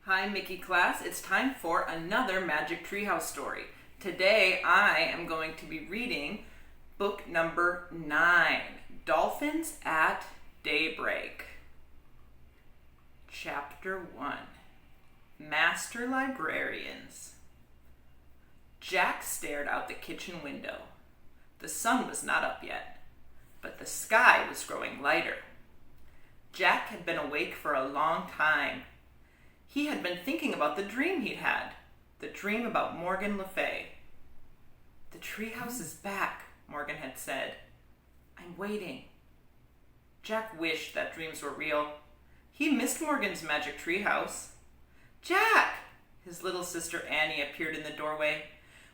Hi, Mickey class. It's time for another Magic Treehouse story. Today I am going to be reading book number 9, Dolphins at Daybreak. Chapter 1, Master Librarians. Jack stared out the kitchen window. The sun was not up yet, but the sky was growing lighter. Jack had been awake for a long time. He had been thinking about the dream he'd had, the dream about Morgan Le Fay. "The treehouse is back," Morgan had said. "I'm waiting." Jack wished that dreams were real. He missed Morgan's magic treehouse. "Jack!" His little sister Annie appeared in the doorway.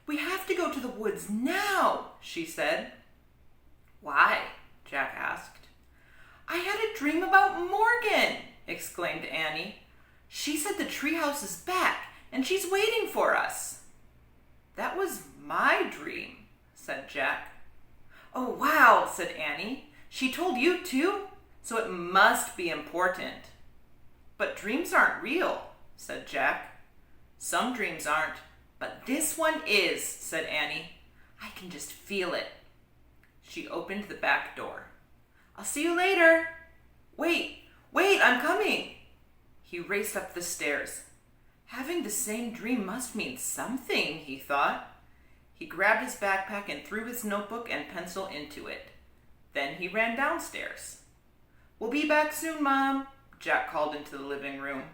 "We have to go to the woods now," she said. "Why?" Jack asked. "I had a dream about Morgan," exclaimed Annie. "She said the treehouse is back, and she's waiting for us." "That was my dream," said Jack. "Oh, wow," said Annie. "She told you too? So it must be important." "But dreams aren't real," said Jack. "Some dreams aren't, but this one is," said Annie. "I can just feel it." She opened the back door. "I'll see you later." Wait, I'm coming." He raced up the stairs. Having the same dream must mean something, he thought. He grabbed his backpack and threw his notebook and pencil into it. Then he ran downstairs. "We'll be back soon, Mom," Jack called into the living room.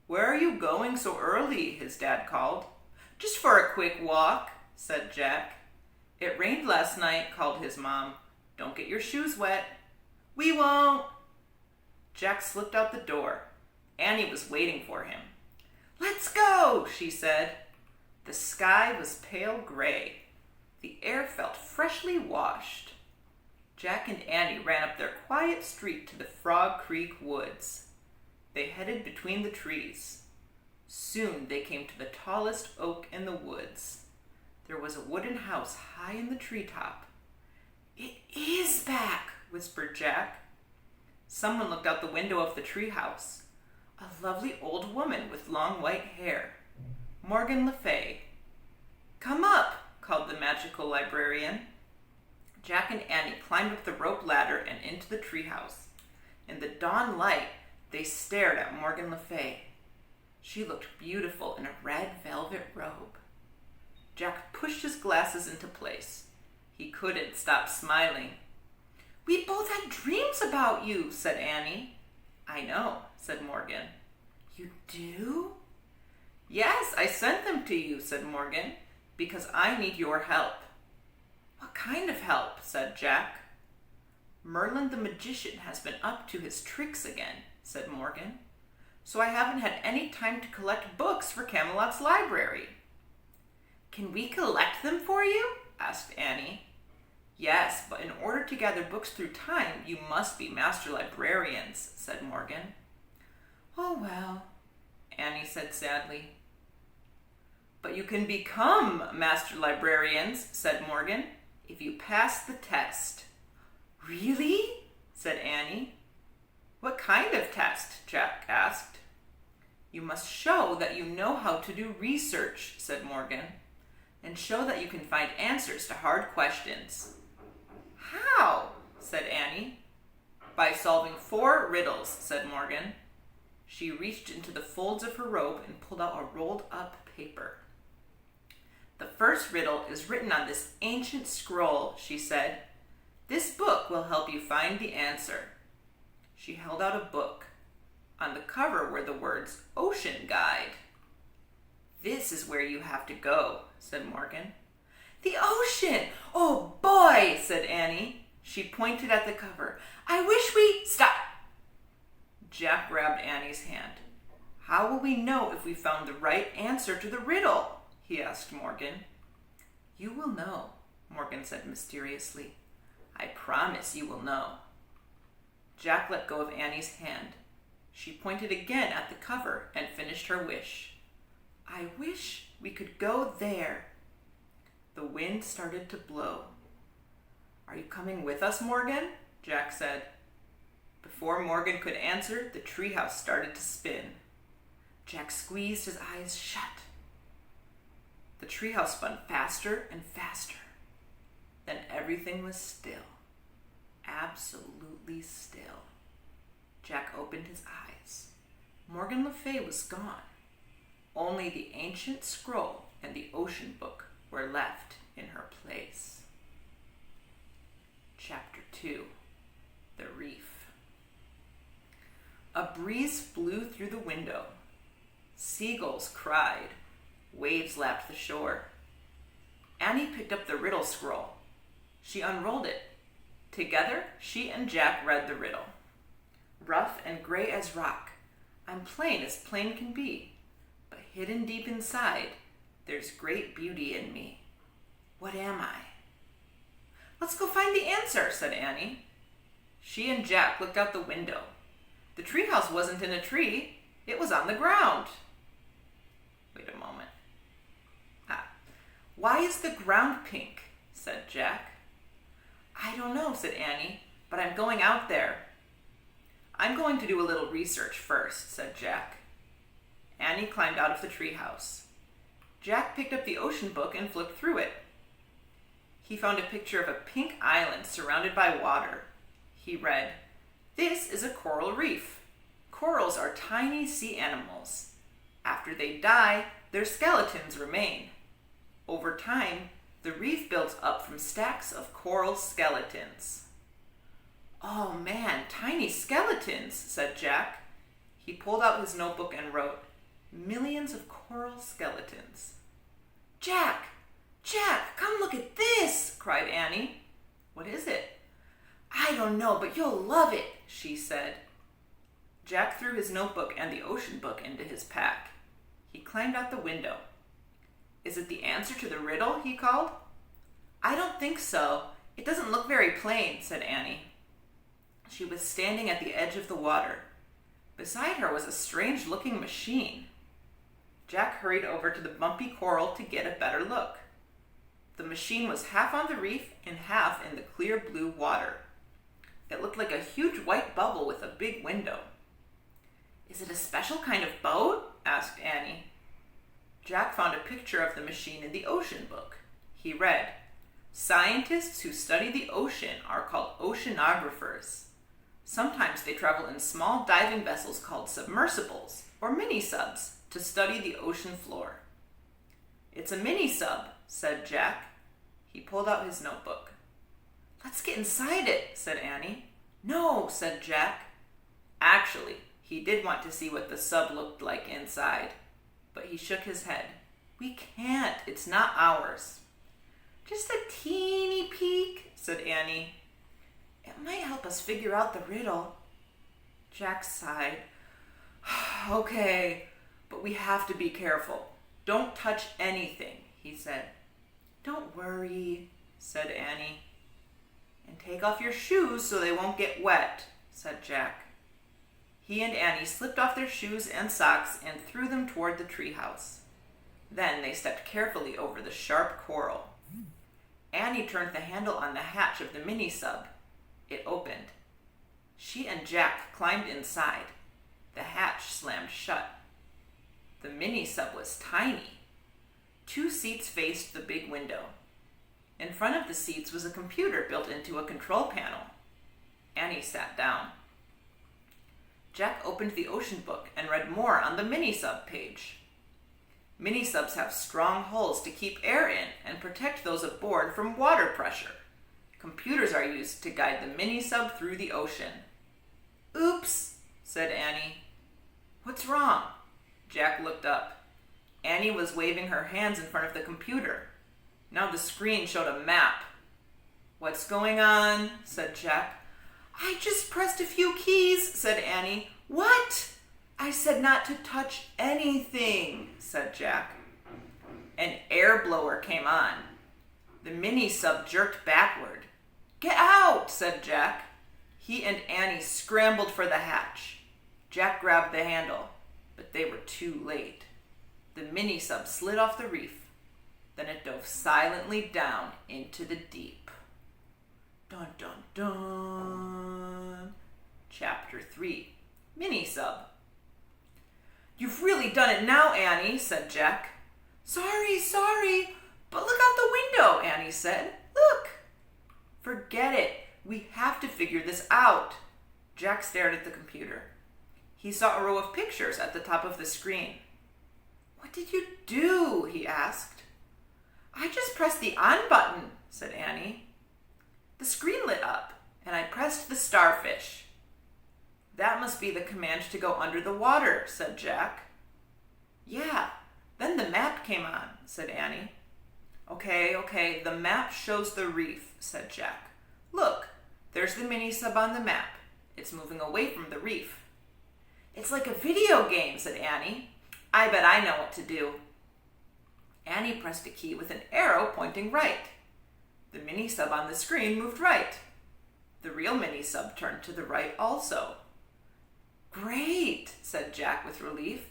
"Where are you going so early?" his dad called. "Just for a quick walk," said Jack. "It rained last night," called his mom. "Don't get your shoes wet." "We won't." Jack slipped out the door. Annie was waiting for him. "Let's go," she said. The sky was pale gray. The air felt freshly washed. Jack and Annie ran up their quiet street to the Frog Creek woods. They headed between the trees. Soon they came to the tallest oak in the woods. There was a wooden house high in the treetop. "It is back," whispered Jack. Someone looked out the window of the treehouse. A lovely old woman with long white hair. Morgan Le Fay. "Come up," called the magical librarian. Jack and Annie climbed up the rope ladder and into the treehouse. In the dawn light, they stared at Morgan Le Fay. She looked beautiful in a red velvet robe. Jack pushed his glasses into place. He couldn't stop smiling. "We both had dreams about you," said Annie. "I know," said Morgan. "You do?" "Yes, I sent them to you," said Morgan, "because I need your help." "What kind of help?" said Jack. "Merlin the magician has been up to his tricks again," said Morgan. "So I haven't had any time to collect books for Camelot's library." "Can we collect them for you?" asked Annie. "Yes, but in order to gather books through time, you must be master librarians," said Morgan. "Oh, well," Annie said sadly. "But you can become master librarians," said Morgan, "if you pass the test." "Really?" said Annie. "What kind of test?" Jack asked. "You must show that you know how to do research," said Morgan, "and show that you can find answers to hard questions." "How?" said Annie. "By solving 4 riddles," said Morgan. She reached into the folds of her robe and pulled out a rolled-up paper. "The first riddle is written on this ancient scroll," she said. "This book will help you find the answer." She held out a book. On the cover were the words, "Ocean Guide." "This is where you have to go," said Morgan. "The ocean! Oh boy," said Annie. She pointed at the cover. "I wish we—" "Stop!" Jack grabbed Annie's hand. "How will we know if we found the right answer to the riddle?" he asked Morgan. "You will know," Morgan said mysteriously. "I promise you will know." Jack let go of Annie's hand. She pointed again at the cover and finished her wish. "I wish we could go there." The wind started to blow. "Are you coming with us, Morgan?" Jack said. Before Morgan could answer, the treehouse started to spin. Jack squeezed his eyes shut. The treehouse spun faster and faster. Then everything was still. Absolutely still. Jack opened his eyes. Morgan Le Fay was gone. Only the ancient scroll and the ocean book were left in her place. Chapter 2. The Reef. A breeze blew through the window. Seagulls cried. Waves lapped the shore. Annie picked up the riddle scroll. She unrolled it. Together, she and Jack read the riddle. Rough and gray as rock, I'm plain as plain can be, but hidden deep inside, there's great beauty in me. What am I? Let's go find the answer, said Annie. She and Jack looked out the window. The treehouse wasn't in a tree. It was on the ground. Wait a moment. Why is the ground pink? Said Jack. I don't know, said Annie, but I'm going out there. I'm going to do a little research first, said Jack. Annie climbed out of the treehouse. Jack picked up the ocean book and flipped through it. He found a picture of a pink island surrounded by water. He read, "This is a coral reef. Corals are tiny sea animals. After they die, their skeletons remain. Over time, the reef builds up from stacks of coral skeletons." Oh man, tiny skeletons, said Jack. He pulled out his notebook and wrote, "Millions of coral skeletons." Jack, come look at this, cried Annie. What is it? I don't know, but you'll love it, she said. Jack threw his notebook and the ocean book into his pack. He climbed out the window. Is it the answer to the riddle? He called. I don't think so. It doesn't look very plain, said Annie. She was standing at the edge of the water. Beside her was a strange-looking machine. Jack hurried over to the bumpy coral to get a better look. The machine was half on the reef and half in the clear blue water. It looked like a huge white bubble with a big window. Is it a special kind of boat? Asked Annie. Jack found a picture of the machine in the ocean book. He read, "Scientists who study the ocean are called oceanographers. Sometimes they travel in small diving vessels called submersibles or mini-subs to study the ocean floor." It's a mini-sub, said Jack. He pulled out his notebook. Let's get inside it, said Annie. No, said Jack. Actually, he did want to see what the sub looked like inside, but he shook his head. We can't, it's not ours. Just a teeny peek, said Annie. It might help us figure out the riddle. Jack sighed. Okay, but we have to be careful. Don't touch anything, he said. Don't worry, said Annie. And take off your shoes so they won't get wet, said Jack. He and Annie slipped off their shoes and socks and threw them toward the treehouse. Then they stepped carefully over the sharp coral. Annie turned the handle on the hatch of the mini-sub. It opened. She and Jack climbed inside. The hatch slammed shut. The mini-sub was tiny. 2 seats faced the big window. In front of the seats was a computer built into a control panel. Annie sat down. Jack opened the ocean book and read more on the mini-sub page. Mini-subs have strong hulls to keep air in and protect those aboard from water pressure. Computers are used to guide the mini-sub through the ocean. Oops, said Annie. What's wrong? Jack looked up. Annie was waving her hands in front of the computer. Now the screen showed a map. What's going on? Said Jack. I just pressed a few keys, said Annie. What? I said not to touch anything, said Jack. An air blower came on. The mini-sub jerked backward. Get out, said Jack. He and Annie scrambled for the hatch. Jack grabbed the handle, but they were too late. The mini-sub slid off the reef. Then it dove silently down into the deep. Dun, dun, dun. Chapter 3. Mini-sub. "You've really done it now, Annie," said Jack. Sorry, but look out the window," Annie said. "Look." "Forget it. We have to figure this out." Jack stared at the computer. He saw a row of pictures at the top of the screen. "What did you do?" he asked. "I just pressed the on button," said Annie. The screen lit up, and I pressed the starfish. "That must be the command to go under the water," said Jack. "Yeah, then the map came on," said Annie. Okay, the map shows the reef," said Jack. "Look, there's the mini-sub on the map. It's moving away from the reef." "It's like a video game," said Annie. "I bet I know what to do." Annie pressed a key with an arrow pointing right. The mini-sub on the screen moved right. The real mini-sub turned to the right also. "Great," said Jack with relief.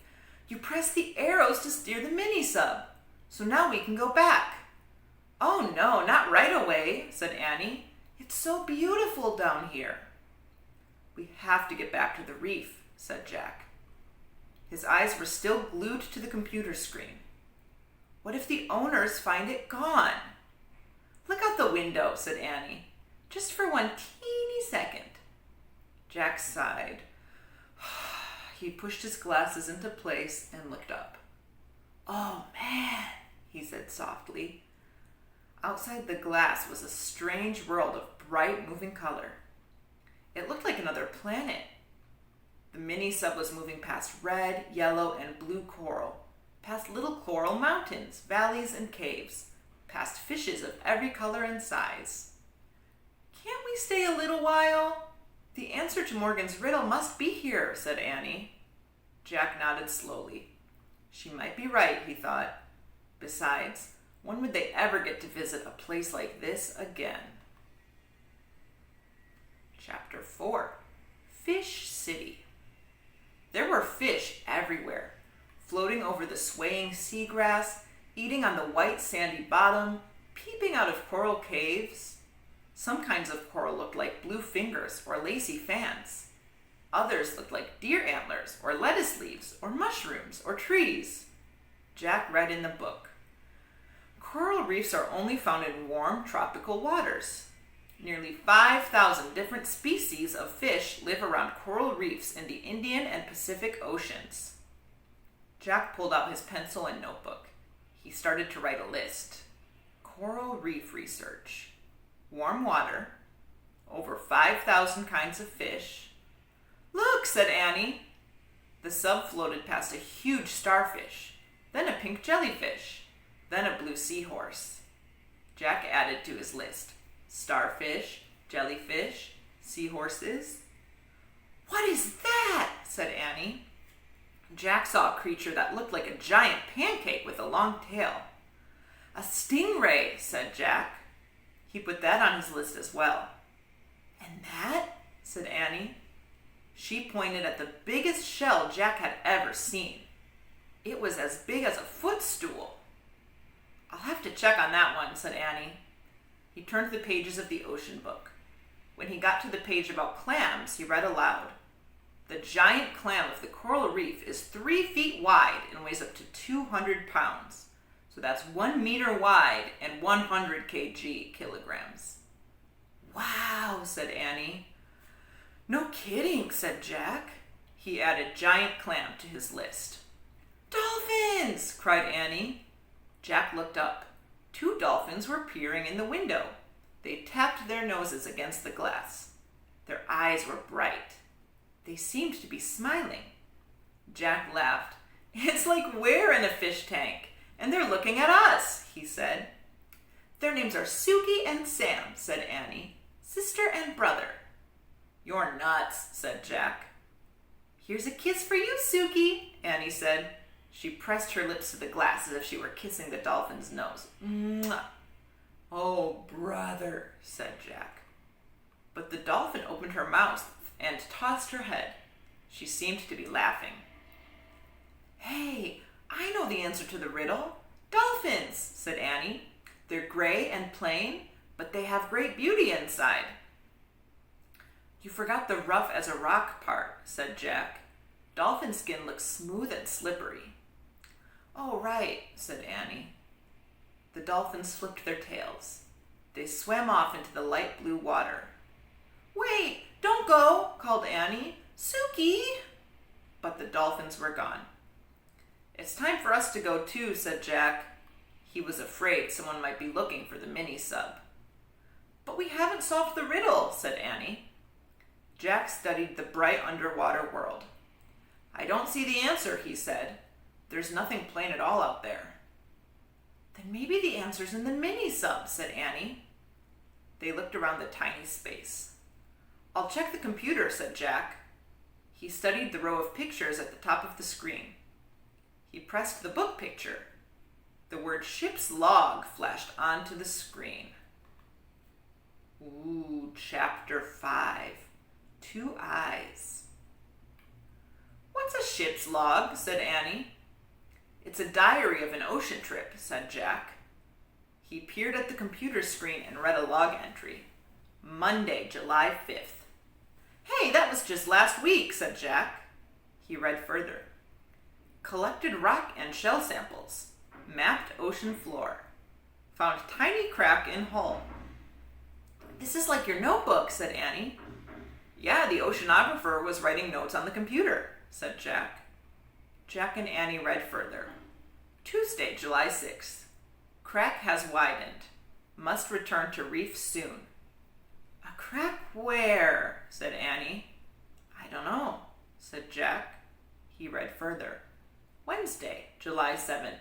"You pressed the arrows to steer the mini-sub. So now we can go back." "Oh no, not right away," said Annie. "It's so beautiful down here." "We have to get back to the reef," said Jack. His eyes were still glued to the computer screen. "What if the owners find it gone?" "Look out the window," said Annie. "Just for one teeny second." Jack sighed. He pushed his glasses into place and looked up. "Oh man," he said softly. Outside the glass was a strange world of bright moving color. It looked like another planet. The mini-sub was moving past red, yellow, and blue coral, past little coral mountains, valleys, and caves, past fishes of every color and size. "Can't we stay a little while? The answer to Morgan's riddle must be here," said Annie. Jack nodded slowly. She might be right, he thought. Besides, when would they ever get to visit a place like this again? Chapter 4. Fish City. There were fish everywhere, floating over the swaying seagrass, eating on the white sandy bottom, peeping out of coral caves. Some kinds of coral looked like blue fingers or lacy fans. Others looked like deer antlers or lettuce leaves or mushrooms or trees. Jack read in the book. Coral reefs are only found in warm tropical waters. Nearly 5,000 different species of fish live around coral reefs in the Indian and Pacific Oceans. Jack pulled out his pencil and notebook. He started to write a list. Coral reef research. Warm water. Over 5,000 kinds of fish. "Look," said Annie. The sub floated past a huge starfish, then a pink jellyfish, then a blue seahorse. Jack added to his list. Starfish, jellyfish, seahorses. "What is that?" said Annie. Jack saw a creature that looked like a giant pancake with a long tail. "A stingray," said Jack. He put that on his list as well. "And that?" said Annie. She pointed at the biggest shell Jack had ever seen. It was as big as a footstool. "I'll have to check on that one," said Annie. He turned the pages of the ocean book. When he got to the page about clams, he read aloud. "The giant clam of the coral reef is 3 feet wide and weighs up to 200 pounds. So that's 1 meter wide and 100 kilograms. "Wow," said Annie. "No kidding," said Jack. He added giant clam to his list. "Dolphins!" cried Annie. Jack looked up. 2 dolphins were peering in the window. They tapped their noses against the glass. Their eyes were bright. They seemed to be smiling. Jack laughed. "It's like we're in a fish tank, and they're looking at us," he said. "Their names are Suki and Sam," said Annie. "Sister and brother." "You're nuts," said Jack. "Here's a kiss for you, Suki," Annie said. She pressed her lips to the glass as if she were kissing the dolphin's nose. "Mwah." "Oh, brother," said Jack. But the dolphin opened her mouth and tossed her head. She seemed to be laughing. "Hey, I know the answer to the riddle. Dolphins," said Annie. "They're gray and plain, but they have great beauty inside." "You forgot the rough as a rock part," said Jack. Dolphin skin looks smooth and slippery. Oh, right, said Annie. The dolphins flipped their tails. They swam off into the light blue water. Wait, don't go, called Annie. Suki! But the dolphins were gone. It's time for us to go too, said Jack. He was afraid someone might be looking for the mini-sub. But we haven't solved the riddle, said Annie. Jack studied the bright underwater world. I don't see the answer, he said. There's nothing plain at all out there. Then maybe the answer's in the mini-sub, said Annie. They looked around the tiny space. I'll check the computer, said Jack. He studied the row of pictures at the top of the screen. He pressed the book picture. The word ship's log flashed onto the screen. Ooh, chapter 5. 2 eyes. What's a ship's log? Said Annie. It's a diary of an ocean trip, said Jack. He peered at the computer screen and read a log entry. Monday, July 5th. Hey, that was just last week, said Jack. He read further. Collected rock and shell samples. Mapped ocean floor. Found tiny crack in hull. This is like your notebook, said Annie. Yeah, the oceanographer was writing notes on the computer, said Jack. Jack and Annie read further. Tuesday, July 6th. Crack has widened. Must return to reef soon. A crack where? Said Annie. I don't know, said Jack. He read further. Wednesday, July 7th.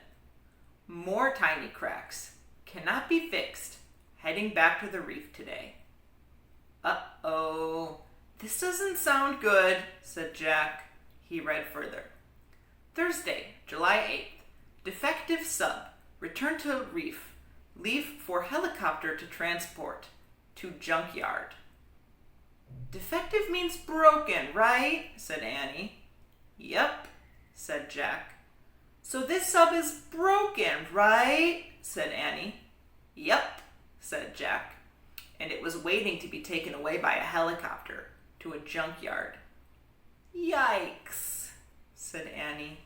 More tiny cracks. Cannot be fixed. Heading back to the reef today. Uh-oh. This doesn't sound good, said Jack. He read further. Thursday, July 8th. Defective sub. Return to reef. Leave for helicopter to transport. To junkyard. Defective means broken, right? Said Annie. Yep, said Jack. So this sub is broken, right? Said Annie. Yep, said Jack. And it was waiting to be taken away by a helicopter to a junkyard. Yikes, said Annie.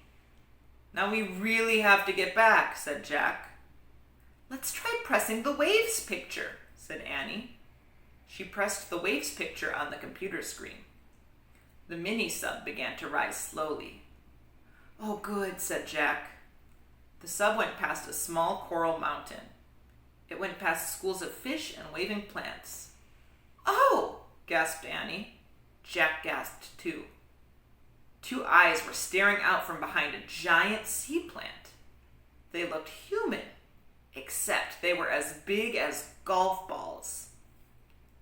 Now we really have to get back, said Jack. Let's try pressing the waves picture, said Annie. She pressed the waves picture on the computer screen. The mini-sub began to rise slowly. Oh, good, said Jack. The sub went past a small coral mountain. It went past schools of fish and waving plants. Oh, gasped Annie. Jack gasped too. 2 eyes were staring out from behind a giant sea plant. They looked human, except they were as big as golf balls.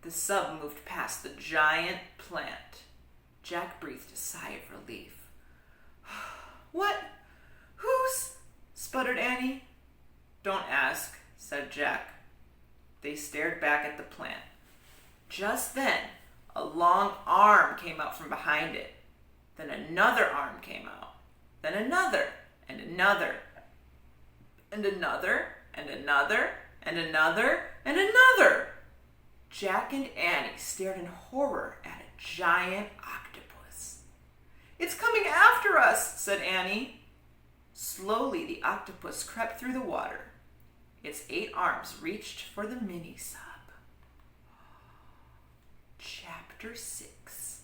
The sub moved past the giant plant. Jack breathed a sigh of relief. What? Who's? Sputtered Annie. Don't ask, said Jack. They stared back at the plant. Just then, a long arm came out from behind it. Then another arm came out. Then another, and another, and another, and another, and another, and another. Jack and Annie stared in horror at a giant octopus. It's coming after us, said Annie. Slowly, the octopus crept through the water. Its 8 arms reached for the mini-sub. Chapter 6.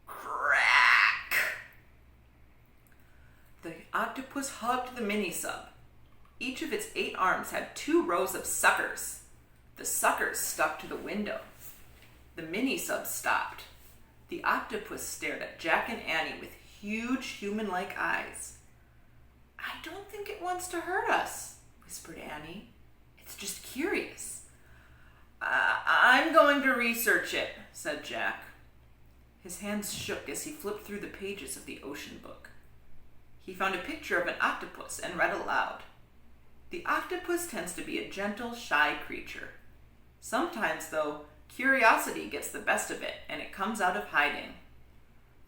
Crack! The octopus hugged the mini-sub. Each of its 8 arms had 2 rows of suckers. The suckers stuck to the window. The mini-sub stopped. The octopus stared at Jack and Annie with huge human-like eyes. I don't think it wants to hurt us, whispered Annie. It's just curious. I'm going to research it, said Jack. His hands shook as he flipped through the pages of the ocean book. He found a picture of an octopus and read aloud. The octopus tends to be a gentle, shy creature. Sometimes, though, curiosity gets the best of it and it comes out of hiding.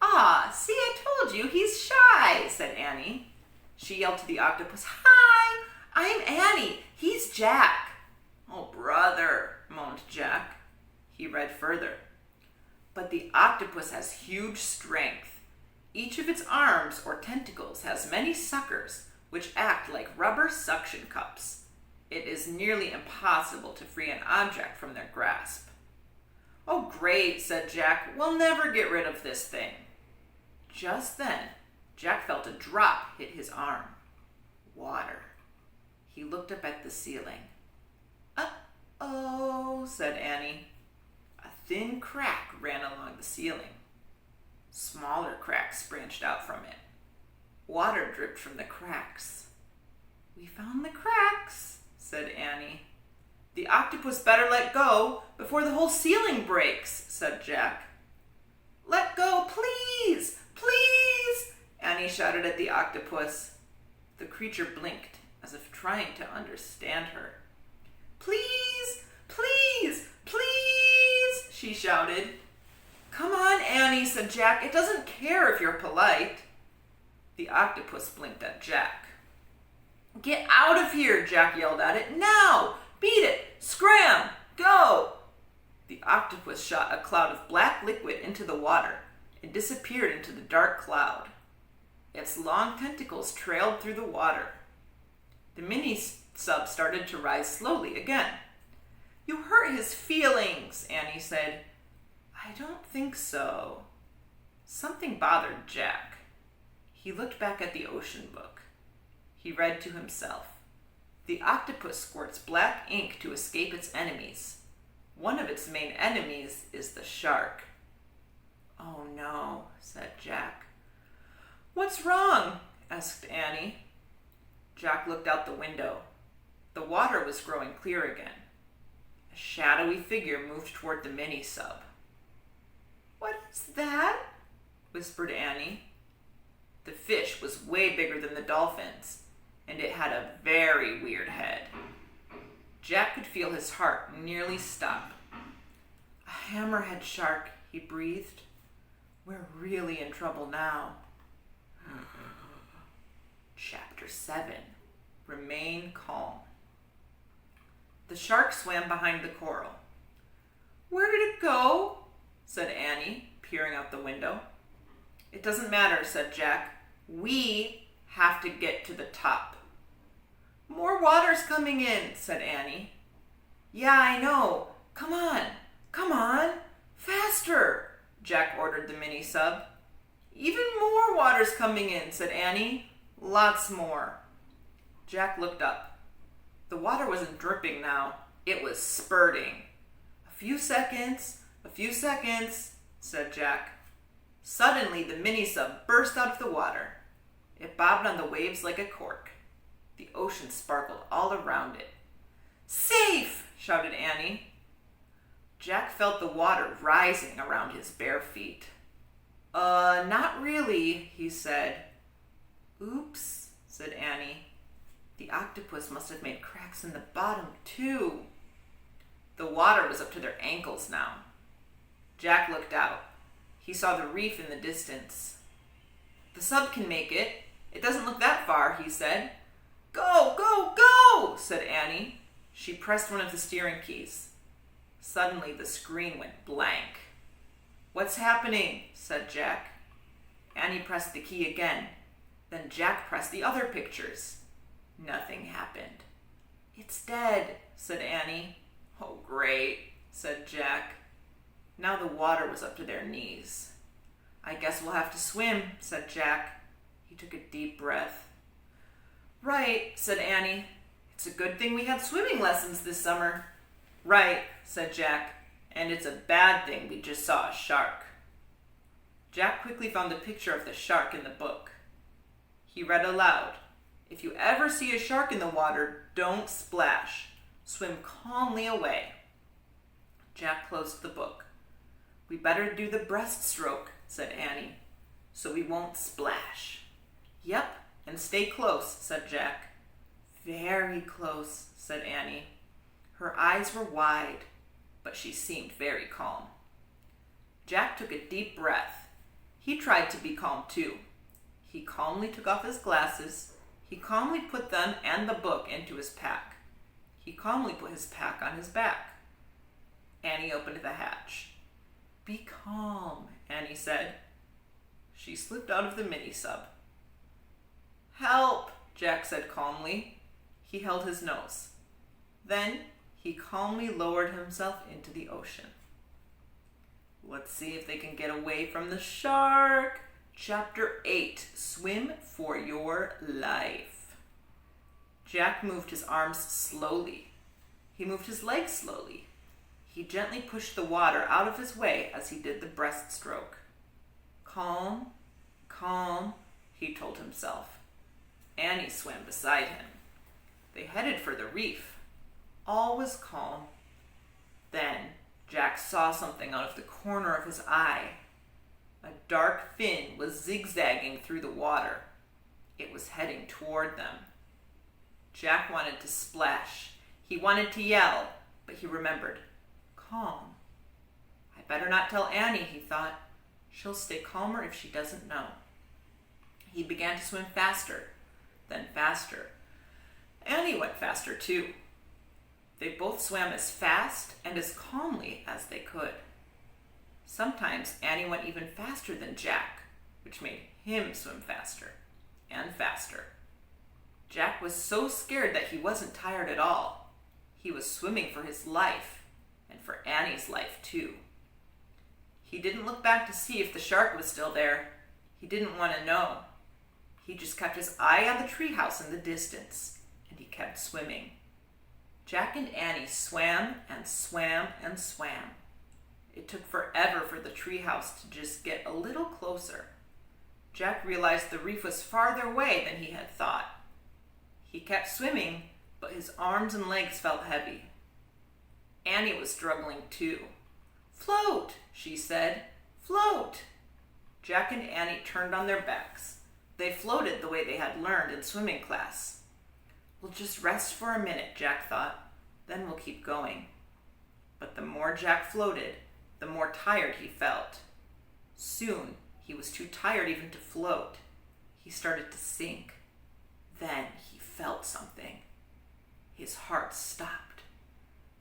Ah, see, I told you, he's shy, said Annie. She yelled to the octopus, Hi, I'm Annie. He's Jack. Oh, brother, moaned Jack. He read further. But the octopus has huge strength. Each of its arms or tentacles has many suckers, which act like rubber suction cups. It is nearly impossible to free an object from their grasp. "Oh, great," said Jack. "We'll never get rid of this thing." Just then, Jack felt a drop hit his arm. Water. He looked up at the ceiling. "Uh-oh," said Annie. A thin crack ran along the ceiling. Smaller cracks branched out from it. Water dripped from the cracks. "We found the cracks," said Annie. "The octopus better let go before the whole ceiling breaks," said Jack. "Let go, please, please," Annie shouted at the octopus. The creature blinked, as if trying to understand her. "Please, please, please," she shouted. "Come on, Annie," said Jack. "It doesn't care if you're polite." The octopus blinked at Jack. "Get out of here," Jack yelled at it. "Now! Beat it! Scram! Go!" The octopus shot a cloud of black liquid into the water and disappeared into the dark cloud. Its long tentacles trailed through the water. The mini-sub started to rise slowly again. "You hurt his feelings," Annie said. "I don't think so." Something bothered Jack. He looked back at the ocean book. He read to himself. The octopus squirts black ink to escape its enemies. One of its main enemies is the shark. "Oh no," said Jack. "What's wrong?" asked Annie. Jack looked out the window. The water was growing clear again. A shadowy figure moved toward the mini-sub. "What is that?" whispered Annie. The fish was way bigger than the dolphins, and it had a very weird head. Jack could feel his heart nearly stop. "A hammerhead shark," he breathed. "We're really in trouble now." Chapter 7. Remain calm. The shark swam behind the coral. "Where did it go?" said Annie, peering out the window. "It doesn't matter," said Jack. "We have to get to the top." "More water's coming in," said Annie. "Yeah, I know. Come on, come on, faster," Jack ordered the mini-sub. "Even more water's coming in," said Annie. "Lots more." Jack looked up. The water wasn't dripping now. It was spurting. A few seconds, said Jack. Suddenly, the mini-sub burst out of the water. It bobbed on the waves like a cork. The ocean sparkled all around it. "Safe!" shouted Annie. Jack felt the water rising around his bare feet. Not really," he said. "Oops," said Annie. The octopus must have made cracks in the bottom, too. The water was up to their ankles now. Jack looked out. He saw the reef in the distance. "The sub can make it. It doesn't look that far," he said. "Go, go, go!" said Annie. She pressed one of the steering keys. Suddenly, the screen went blank. "What's happening?" said Jack. Annie pressed the key again. Then Jack pressed the other pictures. Nothing happened. "It's dead," said Annie. "Oh, great," said Jack. Now the water was up to their knees. "I guess we'll have to swim," said Jack. He took a deep breath. "Right," said Annie. "It's a good thing we had swimming lessons this summer." "Right," said Jack. "And it's a bad thing we just saw a shark." Jack quickly found a picture of the shark in the book. He read aloud, "If you ever see a shark in the water, don't splash. Swim calmly away." Jack closed the book. "We better do the breaststroke," said Annie, "so we won't splash." "Yep, and stay close," said Jack. "Very close," said Annie. Her eyes were wide, but she seemed very calm. Jack took a deep breath. He tried to be calm too. He calmly took off his glasses. He calmly put them and the book into his pack. He calmly put his pack on his back. Annie opened the hatch. "Be calm," Annie said. She slipped out of the mini-sub. "Help," Jack said calmly. He held his nose. Then he calmly lowered himself into the ocean. Let's see if they can get away from the shark. Chapter 8, Swim for Your Life. Jack moved his arms slowly. He moved his legs slowly. He gently pushed the water out of his way as he did the breaststroke. Calm, calm, he told himself. Annie swam beside him. They headed for the reef. All was calm. Then Jack saw something out of the corner of his eye. A dark fin was zigzagging through the water. It was heading toward them. Jack wanted to splash. He wanted to yell, but he remembered. Calm. I better not tell Annie, he thought. She'll stay calmer if she doesn't know. He began to swim faster, then faster. Annie went faster too. They both swam as fast and as calmly as they could. Sometimes Annie went even faster than Jack, which made him swim faster and faster. Jack was so scared that he wasn't tired at all. He was swimming for his life and for Annie's life too. He didn't look back to see if the shark was still there. He didn't want to know. He just kept his eye on the treehouse in the distance, and he kept swimming. Jack and Annie swam and swam and swam. It took forever for the treehouse to just get a little closer. Jack realized the reef was farther away than he had thought. He kept swimming, but his arms and legs felt heavy. Annie was struggling too. "Float," she said. "Float." Jack and Annie turned on their backs. They floated the way they had learned in swimming class. "We'll just rest for a minute," Jack thought. "Then we'll keep going." But the more Jack floated, the more tired he felt. Soon, he was too tired even to float. He started to sink. Then he felt something. His heart stopped.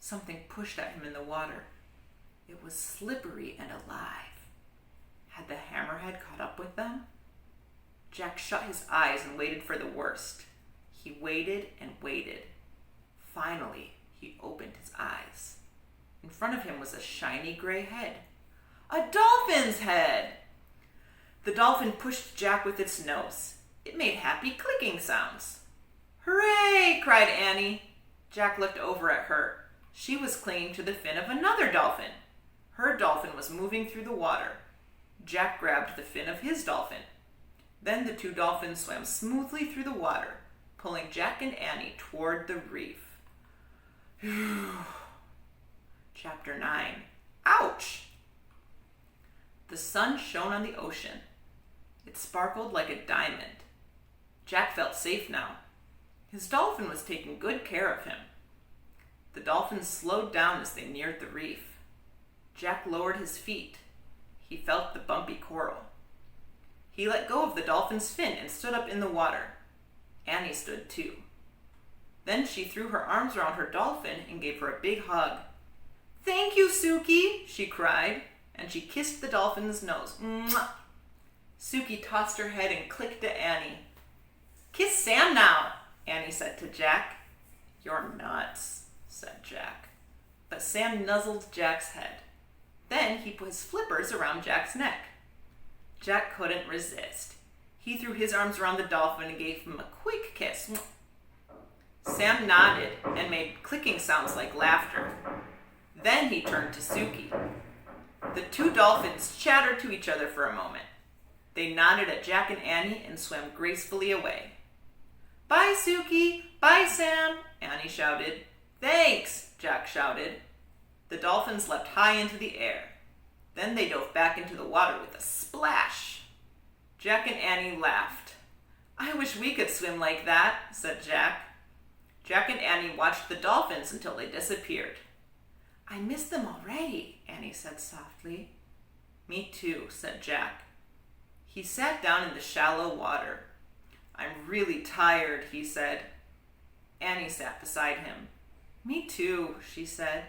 Something pushed at him in the water. It was slippery and alive. Had the hammerhead caught up with them? Jack shut his eyes and waited for the worst. He waited and waited. Finally, he opened his eyes. In front of him was a shiny gray head. A dolphin's head! The dolphin pushed Jack with its nose. It made happy clicking sounds. "Hooray!" cried Annie. Jack looked over at her. She was clinging to the fin of another dolphin. Her dolphin was moving through the water. Jack grabbed the fin of his dolphin. Then the two dolphins swam smoothly through the water, pulling Jack and Annie toward the reef. Chapter 9. Ouch! The sun shone on the ocean. It sparkled like a diamond. Jack felt safe now. His dolphin was taking good care of him. The dolphins slowed down as they neared the reef. Jack lowered his feet. He felt the bumpy coral. He let go of the dolphin's fin and stood up in the water. Annie stood too. Then she threw her arms around her dolphin and gave her a big hug. "Thank you, Suki," she cried, and she kissed the dolphin's nose. Mwah! Suki tossed her head and clicked at Annie. "Kiss Sam now," Annie said to Jack. "You're nuts," said Jack. But Sam nuzzled Jack's head. Then he put his flippers around Jack's neck. Jack couldn't resist. He threw his arms around the dolphin and gave him a quick kiss. Sam nodded and made clicking sounds like laughter. Then he turned to Suki. The two dolphins chattered to each other for a moment. They nodded at Jack and Annie and swam gracefully away. "Bye, Suki! Bye, Sam!" Annie shouted. "Thanks!" Jack shouted. The dolphins leapt high into the air. Then they dove back into the water with a splash. Jack and Annie laughed. "I wish we could swim like that," said Jack. Jack and Annie watched the dolphins until they disappeared. "I miss them already," Annie said softly. "Me too," said Jack. He sat down in the shallow water. "I'm really tired," he said. Annie sat beside him. "Me too," she said.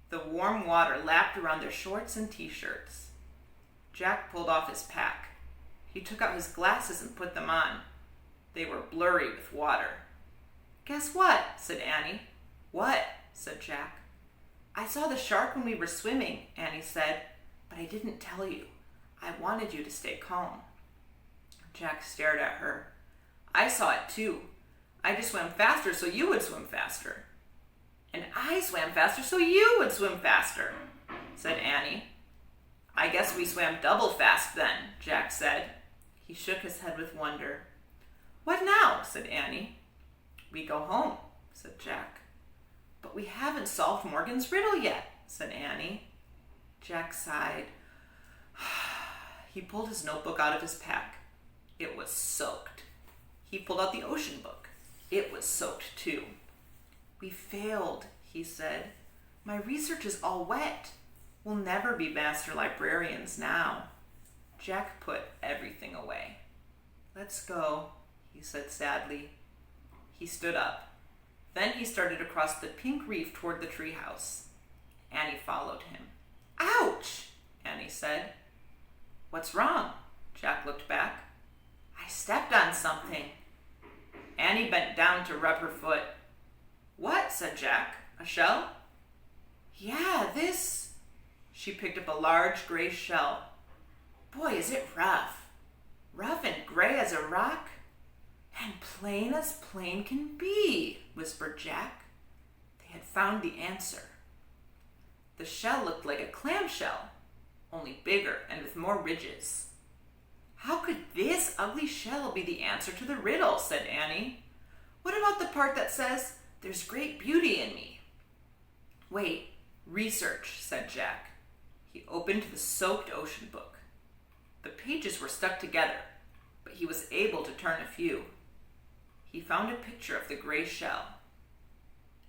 The warm water lapped around their shorts and t-shirts. Jack pulled off his pack. He took out his glasses and put them on. They were blurry with water. "Guess what?" said Annie. "What?" said Jack. "I saw the shark when we were swimming," Annie said, "but I didn't tell you. I wanted you to stay calm." Jack stared at her. "I saw it too. I just swam faster so you would swim faster." "And I swam faster so you would swim faster," said Annie. "I guess we swam double fast then," Jack said. He shook his head with wonder. "What now?" said Annie. "We go home," said Jack. "But we haven't solved Morgan's riddle yet," said Annie. Jack sighed. He pulled his notebook out of his pack. It was soaked. He pulled out the ocean book. It was soaked too. "We failed," he said. "My research is all wet. We'll never be master librarians now." Jack put everything away. "Let's go," he said sadly. He stood up. Then he started across the pink reef toward the treehouse. Annie followed him. "Ouch!" Annie said. "What's wrong?" Jack looked back. "I stepped on something." Annie bent down to rub her foot. "What?" said Jack. "A shell?" "Yeah, this." She picked up a large gray shell. "Boy, is it rough. Rough and gray as a rock. And plain as plain can be," whispered Jack. They had found the answer. The shell looked like a clamshell, only bigger and with more ridges. "How could this ugly shell be the answer to the riddle?" said Annie. "What about the part that says, 'There's great beauty in me'?" "Wait, research," said Jack. He opened the soaked ocean book. The pages were stuck together, but he was able to turn a few. He found a picture of the gray shell.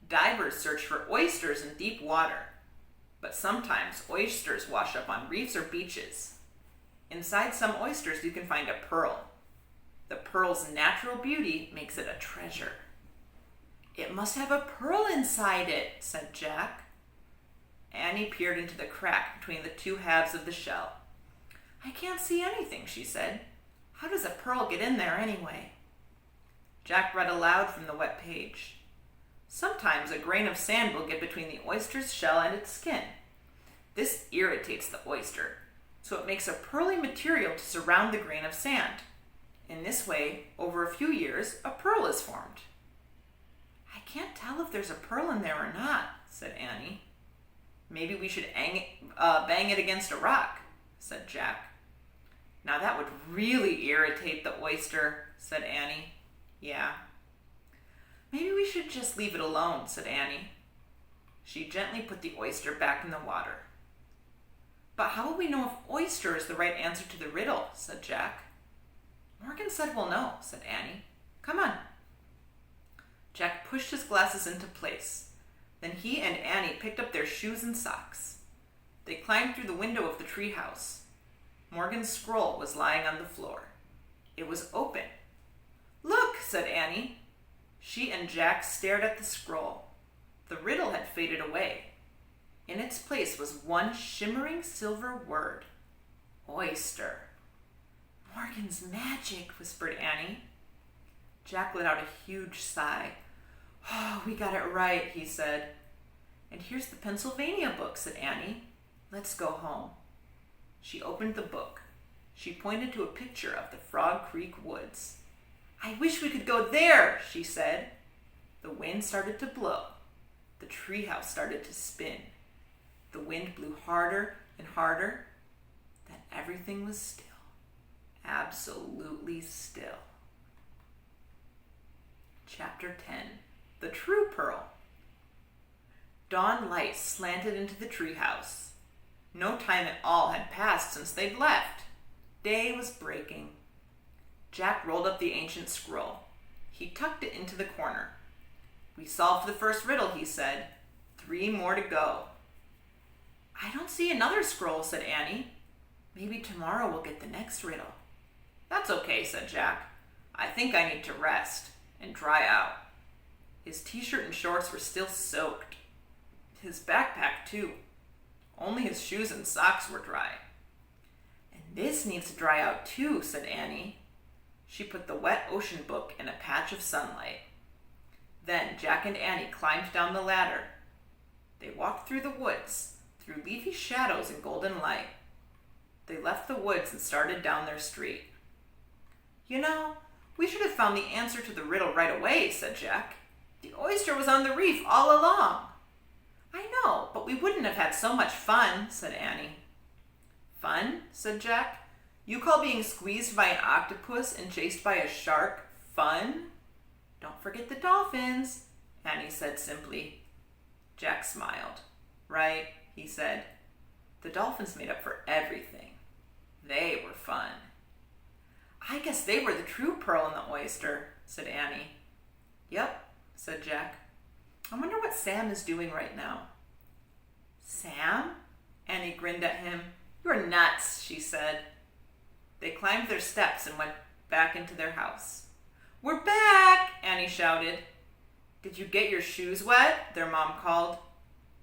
Divers search for oysters in deep water, but sometimes oysters wash up on reefs or beaches. Inside some oysters you can find a pearl. The pearl's natural beauty makes it a treasure. "It must have a pearl inside it," said Jack. Annie peered into the crack between the two halves of the shell. "I can't see anything," she said. "How does a pearl get in there anyway?" Jack read aloud from the wet page. "Sometimes a grain of sand will get between the oyster's shell and its skin. This irritates the oyster, so it makes a pearly material to surround the grain of sand. In this way, over a few years, a pearl is formed." "I can't tell if there's a pearl in there or not," said Annie. "Maybe we should bang it against a rock," said Jack. "Now that would really irritate the oyster," said Annie. "Yeah." "Maybe we should just leave it alone," said Annie. She gently put the oyster back in the water. "But how will we know if oyster is the right answer to the riddle?" said Jack. "Morgan said we'll know," said Annie. "Come on." Jack pushed his glasses into place. Then he and Annie picked up their shoes and socks. They climbed through the window of the treehouse. Morgan's scroll was lying on the floor. It was open. "Look," said Annie. She and Jack stared at the scroll. The riddle had faded away. In its place was one shimmering silver word: oyster. "Morgan's magic," whispered Annie. Jack let out a huge sigh. "Oh, we got it right," he said. "And here's the Pennsylvania book," said Annie. "Let's go home." She opened the book. She pointed to a picture of the Frog Creek woods. "I wish we could go there," she said. The wind started to blow. The treehouse started to spin. The wind blew harder and harder. Then everything was still. Absolutely still. Chapter 10. The True Pearl. Dawn light slanted into the treehouse. No time at all had passed since they'd left. Day was breaking. Jack rolled up the ancient scroll. He tucked it into the corner. "We solved the first riddle," he said. 3 more to go. "I don't see another scroll," said Annie. "Maybe tomorrow we'll get the next riddle." "That's okay," said Jack. "I think I need to rest and dry out." His t-shirt and shorts were still soaked. His backpack, too. Only his shoes and socks were dry. "And This needs to dry out too, said Annie. She put the wet ocean book in a patch of sunlight. Then Jack and Annie climbed down the ladder. They walked through the woods, through leafy shadows and golden light. They left the woods and started down their street. You know, we should have found the answer to the riddle right away, said Jack. The oyster was on the reef all along. I know, but we wouldn't have had so much fun, said Annie. Fun? Said Jack. You call being squeezed by an octopus and chased by a shark fun? Don't forget the dolphins, Annie said simply. Jack smiled. Right, he said. The dolphins made up for everything. They were fun. I guess they were the true pearl in the oyster, said Annie. Yep, said Jack. I wonder what Sam is doing right now. Sam? Annie grinned at him. You're nuts, she said. They climbed their steps and went back into their house. We're back, Annie shouted. Did you get your shoes wet? Their mom called.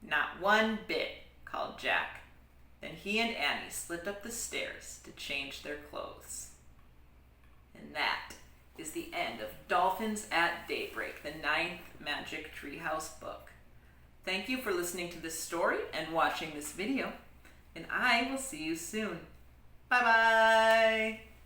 Not one bit, called Jack. Then he and Annie slipped up the stairs to change their clothes. And that is the end of Dolphins at Daybreak, the 9th Magic Treehouse book. Thank you for listening to this story and watching this video, and I will see you soon. Bye-bye!